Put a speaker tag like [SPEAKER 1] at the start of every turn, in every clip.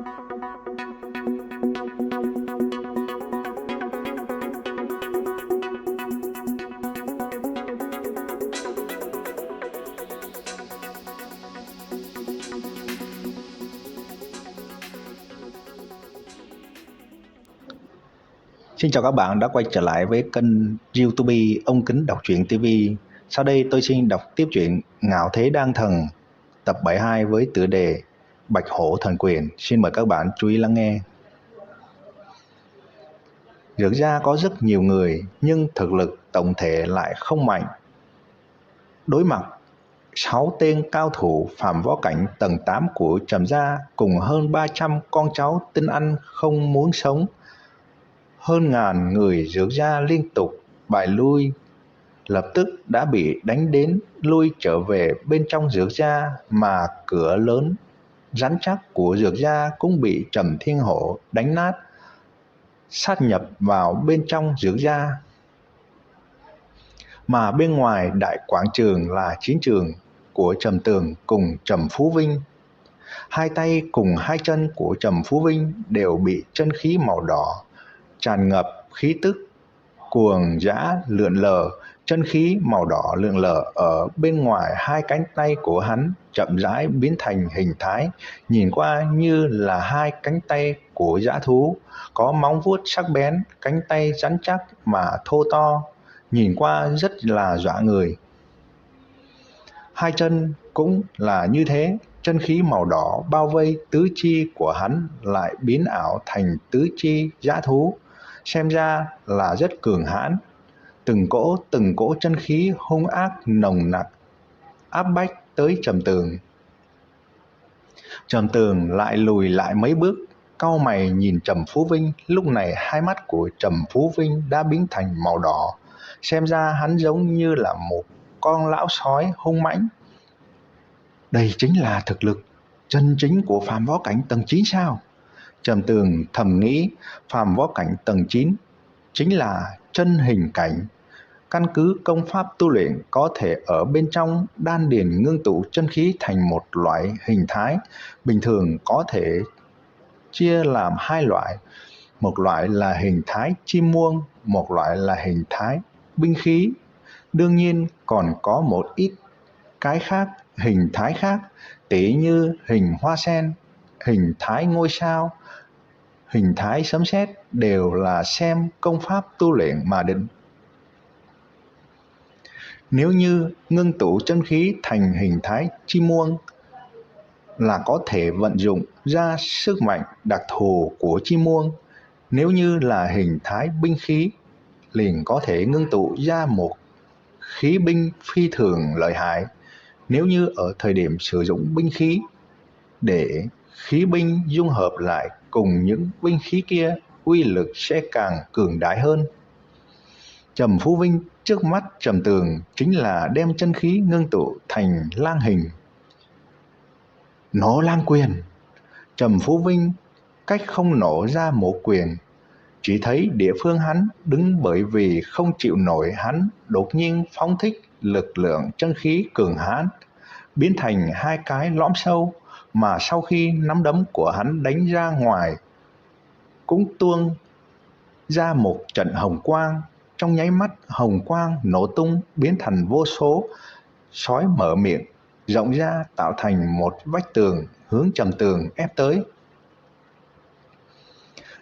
[SPEAKER 1] Xin chào các bạn đã quay trở lại với kênh YouTube Ông Kính Đọc Truyện TV. Sau đây tôi xin đọc tiếp truyện Ngạo Thế Đan Thần tập 72 với tựa đề Bạch Hổ Thần Quyền. Xin mời các bạn chú ý lắng nghe. Dược gia có rất nhiều người nhưng thực lực tổng thể lại không mạnh. Đối mặt 6 tên cao thủ phạm võ cảnh tầng 8 của Trầm gia cùng hơn 300 con cháu tinh anh không muốn sống, hơn ngàn người Dược gia liên tục bại lui, lập tức đã bị đánh đến lui trở về bên trong Dược gia, mà cửa lớn rắn chắc của Dược gia cũng bị Trầm Thiên Hổ đánh nát, sát nhập vào bên trong Dược gia. Mà bên ngoài đại quảng trường là chiến trường của Trầm Tường cùng Trầm Phú Vinh. Hai tay cùng hai chân của Trầm Phú Vinh đều bị chân khí màu đỏ tràn ngập khí tức cuồng dã lượn lờ. Chân khí màu đỏ lượn lờ ở bên ngoài hai cánh tay của hắn chậm rãi biến thành hình thái, nhìn qua như là hai cánh tay của dã thú, có móng vuốt sắc bén, cánh tay rắn chắc mà thô to, nhìn qua rất là dọa người. Hai chân cũng là như thế, chân khí màu đỏ bao vây tứ chi của hắn lại biến ảo thành tứ chi dã thú, xem ra là rất cường hãn. Từng cỗ chân khí hung ác nồng nặc áp bách tới Trầm Tường. Trầm Tường lại lùi lại mấy bước, cau mày nhìn Trầm Phú Vinh. Lúc này hai mắt của Trầm Phú Vinh đã biến thành màu đỏ, xem ra hắn giống như là một con lão sói hung mãnh. Đây chính là thực lực chân chính của phàm võ cảnh tầng 9 sao? Trầm Tường thầm nghĩ. Phàm võ cảnh tầng 9 chính là chân hình cảnh, căn cứ công pháp tu luyện có thể ở bên trong đan điền ngưng tụ chân khí thành một loại hình thái. Bình thường có thể chia làm hai loại, một loại là hình thái chim muông, một loại là hình thái binh khí. Đương nhiên còn có một ít cái khác, hình thái khác, tỉ như hình hoa sen, hình thái ngôi sao, hình thái sấm sét, đều là xem công pháp tu luyện mà định. Nếu như ngưng tụ chân khí thành hình thái chim muông là có thể vận dụng ra sức mạnh đặc thù của chim muông. Nếu như là hình thái binh khí liền có thể ngưng tụ ra một khí binh phi thường lợi hại. Nếu như ở thời điểm sử dụng binh khí, để khí binh dung hợp lại cùng những binh khí kia, uy lực sẽ càng cường đại hơn. Trầm Phú Vinh trước mắt Trầm Tường chính là đem chân khí ngưng tụ thành lang hình. Nổ lang quyền. Trầm Phú Vinh cách không nổ ra một quyền, chỉ thấy địa phương hắn đứng bởi vì không chịu nổi, hắn đột nhiên phóng thích lực lượng chân khí cường hãn, biến thành hai cái lõm sâu, mà sau khi nắm đấm của hắn đánh ra ngoài cũng tuôn ra một trận hồng quang. Trong nháy mắt hồng quang nổ tung biến thành vô số sói mở miệng rộng ra, tạo thành một vách tường hướng Trầm Tường ép tới.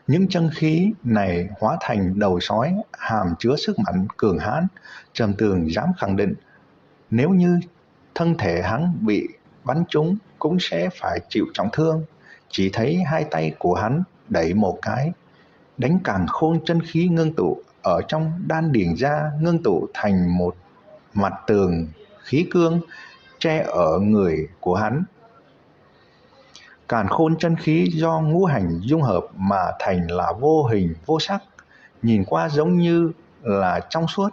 [SPEAKER 1] Những chân khí này hóa thành đầu sói hàm chứa sức mạnh cường hãn. Trầm Tường dám khẳng định nếu như thân thể hắn bị bắn trúng cũng sẽ phải chịu trọng thương. Chỉ thấy hai tay của hắn đẩy một cái, đánh càn khôn chân khí ngưng tụ ở trong đan điền ra, ngưng tụ thành một mặt tường khí cương che ở người của hắn. Càn khôn chân khí do ngũ hành dung hợp mà thành là vô hình vô sắc, nhìn qua giống như là trong suốt,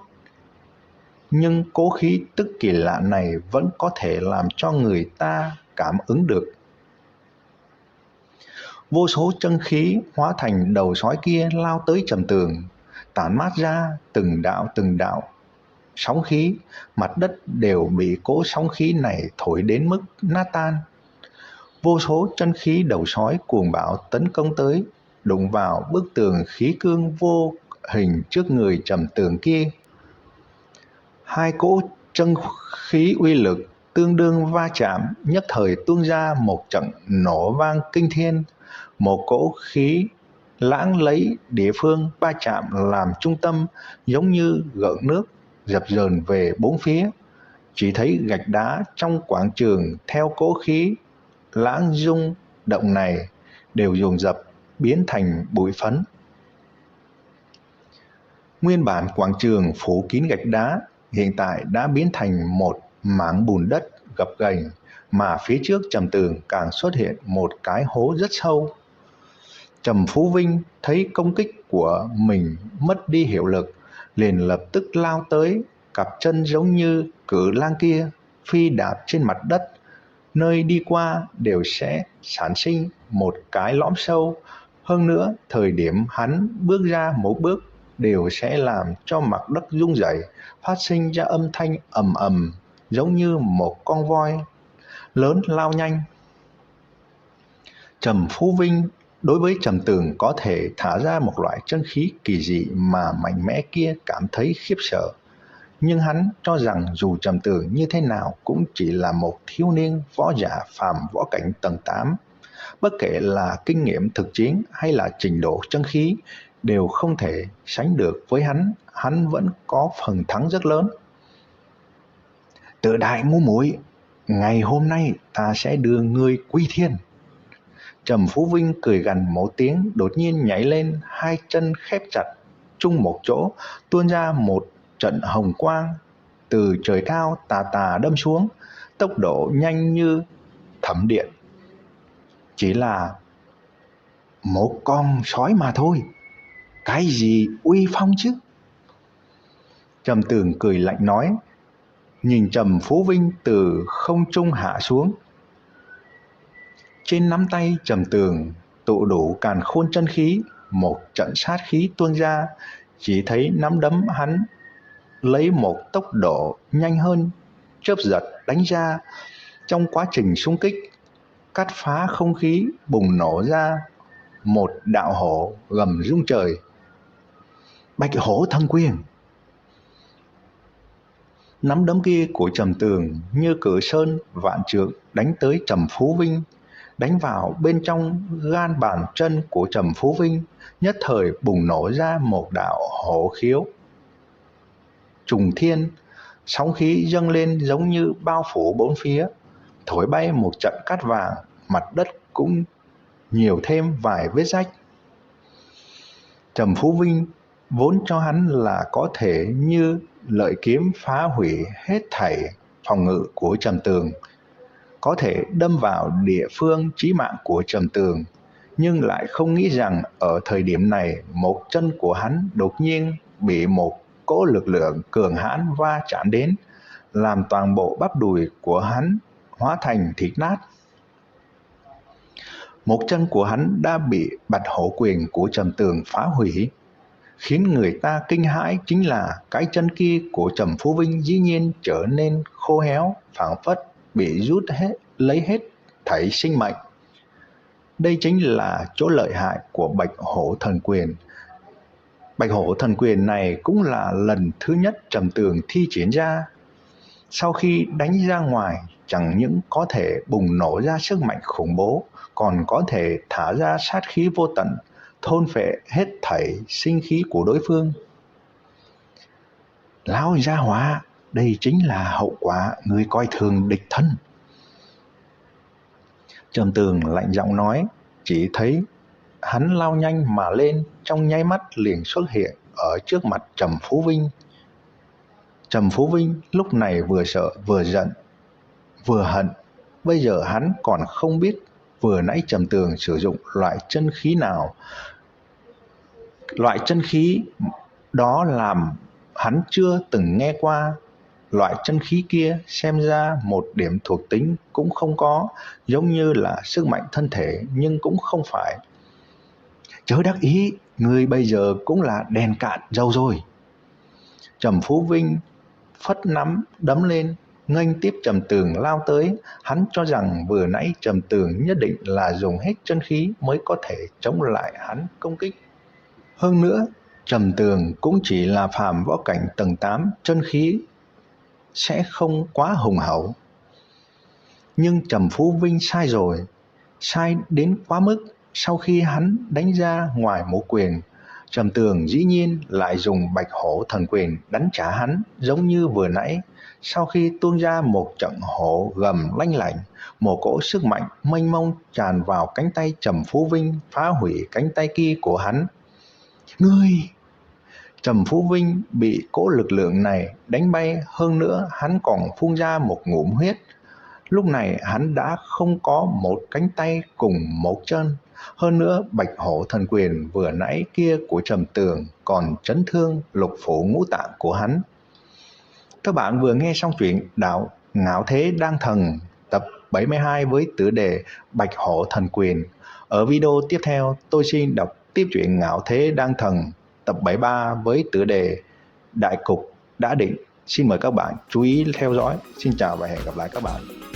[SPEAKER 1] nhưng cố khí tức kỳ lạ này vẫn có thể làm cho người ta cảm ứng được. Vô số chân khí hóa thành đầu sói kia lao tới Trầm Tường, tản mát ra từng đạo sóng khí, mặt đất đều bị cỗ sóng khí này thổi đến mức nát tan. Vô số chân khí đầu sói cuồng bạo tấn công tới, đụng vào bức tường khí cương vô hình trước người Trầm Tường kia. Hai cỗ chân khí uy lực tương đương va chạm, nhất thời tuôn ra một trận nổ vang kinh thiên. Một cỗ khí lãng lấy địa phương va chạm làm trung tâm, giống như gợn nước dập dờn về bốn phía. Chỉ thấy gạch đá trong quảng trường theo cỗ khí lãng rung động này đều dồn dập biến thành bụi phấn. Nguyên bản quảng trường phủ kín gạch đá hiện tại đã biến thành một mảng bùn đất gập ghềnh, mà phía trước Trầm Tường càng xuất hiện một cái hố rất sâu. Trầm Phú Vinh thấy công kích của mình mất đi hiệu lực, liền lập tức lao tới, cặp chân giống như cự lang kia phi đạp trên mặt đất, nơi đi qua đều sẽ sản sinh một cái lõm sâu. Hơn nữa, thời điểm hắn bước ra một bước đều sẽ làm cho mặt đất rung rẩy, phát sinh ra âm thanh ầm ầm, giống như một con voi lớn lao nhanh. Trầm Phú Vinh đối với Trầm Tường có thể thả ra một loại chân khí kỳ dị mà mạnh mẽ kia cảm thấy khiếp sợ. Nhưng hắn cho rằng dù Trầm Tường như thế nào cũng chỉ là một thiếu niên võ giả phàm võ cảnh tầng 8. Bất kể là kinh nghiệm thực chiến hay là trình độ chân khí đều không thể sánh được với hắn vẫn có phần thắng rất lớn. Tự đại ngu muội, ngày hôm nay ta sẽ đưa ngươi quy thiên. Trầm Phú Vinh cười gằn một tiếng, đột nhiên nhảy lên, hai chân khép chặt chung một chỗ, tuôn ra một trận hồng quang từ trời cao tà tà đâm xuống, tốc độ nhanh như thẩm điện. Chỉ là một con sói mà thôi, cái gì uy phong chứ? Trầm Tường cười lạnh nói, nhìn Trầm Phú Vinh từ không trung hạ xuống. Trên nắm tay Trầm Tường tụ đủ càn khôn chân khí, một trận sát khí tuôn ra, chỉ thấy nắm đấm hắn lấy một tốc độ nhanh hơn chớp giật đánh ra. Trong quá trình xung kích, cắt phá không khí bùng nổ ra một đạo hổ gầm rung trời. Bạch Hổ Thần Quyền. Nắm đấm kia của Trầm Tường như cự sơn vạn trượng đánh tới Trầm Phú Vinh, đánh vào bên trong gan bàn chân của Trầm Phú Vinh, nhất thời bùng nổ ra một đạo hổ khiếu trùng thiên, sóng khí dâng lên giống như bao phủ bốn phía, thổi bay một trận cát vàng, mặt đất cũng nhiều thêm vài vết rách. Trầm Phú Vinh vốn cho hắn là có thể như lợi kiếm phá hủy hết thảy phòng ngự của Trầm Tường, có thể đâm vào địa phương chí mạng của Trầm Tường, nhưng lại không nghĩ rằng ở thời điểm này một chân của hắn đột nhiên bị một cỗ lực lượng cường hãn va chạm đến, làm toàn bộ bắp đùi của hắn hóa thành thịt nát. Một chân của hắn đã bị Bạch Hổ Quyền của Trầm Tường phá hủy. Khiến người ta kinh hãi chính là cái chân kia của Trầm Phú Vinh dĩ nhiên trở nên khô héo, phảng phất bị rút lấy hết thảy sinh mệnh. Đây chính là chỗ lợi hại của Bạch Hổ Thần Quyền. Bạch Hổ Thần Quyền này cũng là lần thứ nhất Trầm Tường thi triển ra. Sau khi đánh ra ngoài, chẳng những có thể bùng nổ ra sức mạnh khủng bố, còn có thể thả ra sát khí vô tận, thôn phệ hết thảy sinh khí của đối phương. Lão gia hỏa, đây chính là hậu quả người coi thường địch thân. Trầm Tường lạnh giọng nói, chỉ thấy hắn lao nhanh mà lên, trong nháy mắt liền xuất hiện ở trước mặt Trầm Phú Vinh. Trầm Phú Vinh lúc này vừa sợ vừa giận vừa hận, bây giờ hắn còn không biết vừa nãy Trầm Tường sử dụng loại chân khí nào. Loại chân khí đó làm hắn chưa từng nghe qua. Loại chân khí kia xem ra một điểm thuộc tính cũng không có, giống như là sức mạnh thân thể nhưng cũng không phải. Chớ đắc ý, người bây giờ cũng là đèn cạn dầu rồi. Trầm Phú Vinh phất nắm đấm lên, nghênh tiếp Trầm Tường lao tới. Hắn cho rằng vừa nãy Trầm Tường nhất định là dùng hết chân khí mới có thể chống lại hắn công kích. Hơn nữa, Trầm Tường cũng chỉ là phàm võ cảnh tầng 8, chân khí sẽ không quá hùng hậu. Nhưng Trầm Phú Vinh sai rồi, sai đến quá mức. Sau khi hắn đánh ra ngoài một quyền, Trầm Tường dĩ nhiên lại dùng Bạch Hổ Thần Quyền đánh trả hắn, giống như vừa nãy. Sau khi tuôn ra một trận hổ gầm lanh lảnh, một cỗ sức mạnh mênh mông tràn vào cánh tay Trầm Phú Vinh, phá hủy cánh tay kia của hắn. Ngươi! Trầm Phú Vinh bị cỗ lực lượng này đánh bay, hơn nữa hắn còn phun ra một ngụm huyết. Lúc này hắn đã không có một cánh tay cùng một chân. Hơn nữa Bạch Hổ Thần Quyền vừa nãy kia của Trầm Tường còn chấn thương lục phủ ngũ tạng của hắn. Các bạn vừa nghe xong truyện Đạo Ngạo Thế Đan Thần tập 72 với tựa đề Bạch Hổ Thần Quyền. Ở video tiếp theo tôi xin đọc tiếp truyện Ngạo Thế Đan Thần tập 73 với tựa đề Đại Cục Đã Định. Xin mời các bạn chú ý theo dõi. Xin chào và hẹn gặp lại các bạn.